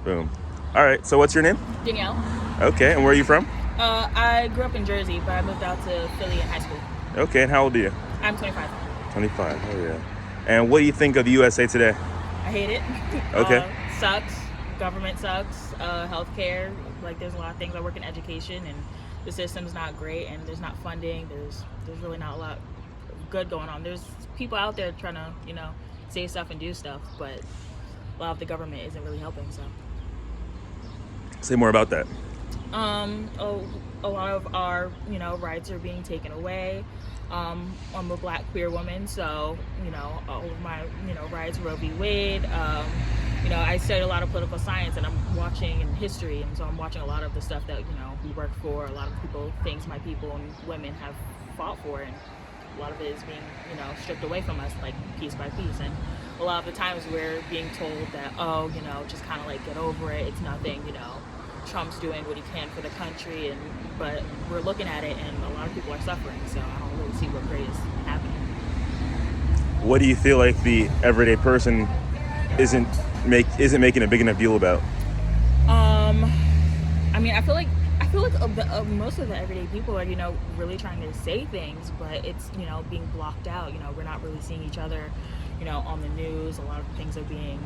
Boom. All right, so what's your name? Danielle. Okay, and where are you from? I grew up in Jersey, but I moved out to Philly in high school. Okay, and how old are you? I'm 25. 25, oh yeah. And what do you think of the USA today? I hate it. Okay. Sucks. Government sucks. Healthcare, like there's a lot of things. I work in education, and the system's not great, and there's not funding. There's really not a lot good going on. There's people out there trying to, say stuff and do stuff, but a lot of the government isn't really helping. So. Say more about that. A lot of our, rights are being taken away. I'm a Black queer woman, so, all of my, rights, Roe v. Wade. I study a lot of political science, and I'm watching in history, and so I'm watching a lot of the stuff that, we work for, a lot of people, things my people and women have fought for, and a lot of it is being, stripped away from us, like, piece by piece. And a lot of the times we're being told that, just kind of, like, get over it, it's nothing, Trump's doing what he can for the country, but we're looking at it, and a lot of people are suffering, so I don't really see what great is happening. What do you feel like the everyday person isn't making a big enough deal about? I feel like most of the everyday people are, really trying to say things, but it's, being blocked out. We're not really seeing each other, on the news. A lot of things are being,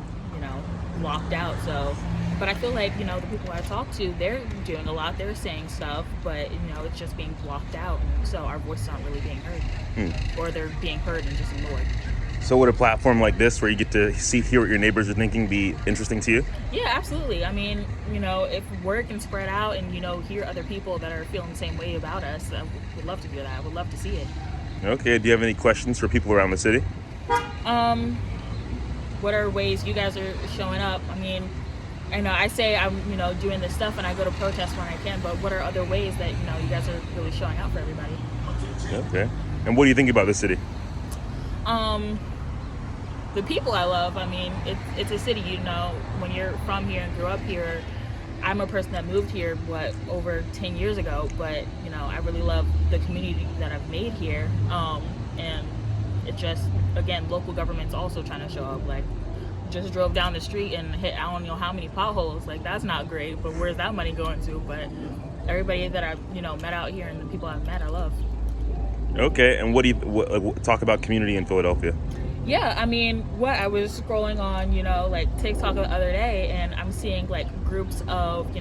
blocked out. So, but I feel like, the people I talk to, they're doing a lot. They're saying stuff, but, it's just being blocked out. So our voices aren't really being heard, or they're being heard and just ignored. So would a platform like this, where you get to hear what your neighbors are thinking, be interesting to you? Yeah, absolutely. If word can spread out and, hear other people that are feeling the same way about us, I would love to do that. I would love to see it. Okay, do you have any questions for people around the city? What are ways you guys are showing up? I say I'm, doing this stuff, and I go to protests when I can, but what are other ways that, you guys are really showing out for everybody? Okay. And what do you think about the city? The people I love, it's a city, when you're from here and grew up here. I'm a person that moved here, over 10 years ago, but, I really love the community that I've made here. And it just, again, local government's also trying to show up. Like, just drove down the street and hit I don't know how many potholes. Like, that's not great, but where's that money going to? But everybody that I've, met out here, and the people I've met, I love. Okay, and what do you talk about community in Philadelphia? Yeah, I was scrolling on, TikTok the other day, and I'm seeing, groups of,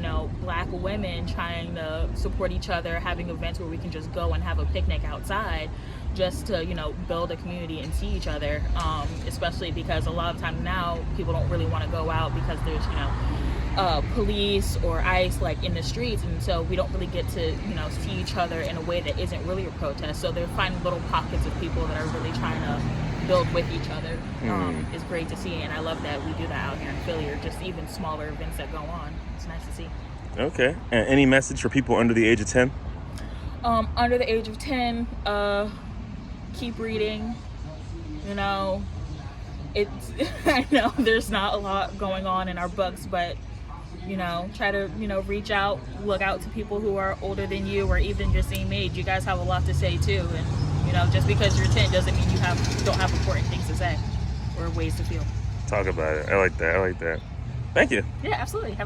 Black women trying to support each other, having events where we can just go and have a picnic outside, just to, build a community and see each other, especially because a lot of times now people don't really want to go out because there's, police or ICE in the streets, and so we don't really get to see each other in a way that isn't really a protest. So they're finding little pockets of people that are really trying to build with each other. Is great to see, and I love that we do that out here in Philly, or just even smaller events that go on. It's nice to see. And any message for people under the age of 10? Under the age of 10, keep reading. It's I know there's not a lot going on in our books, but try to, reach out, look out to people who are older than you, or even your same age. You guys have a lot to say too, and just because you're 10 doesn't mean you don't have important things to say or ways to feel. Talk about it. I like that. Thank you. Yeah, absolutely.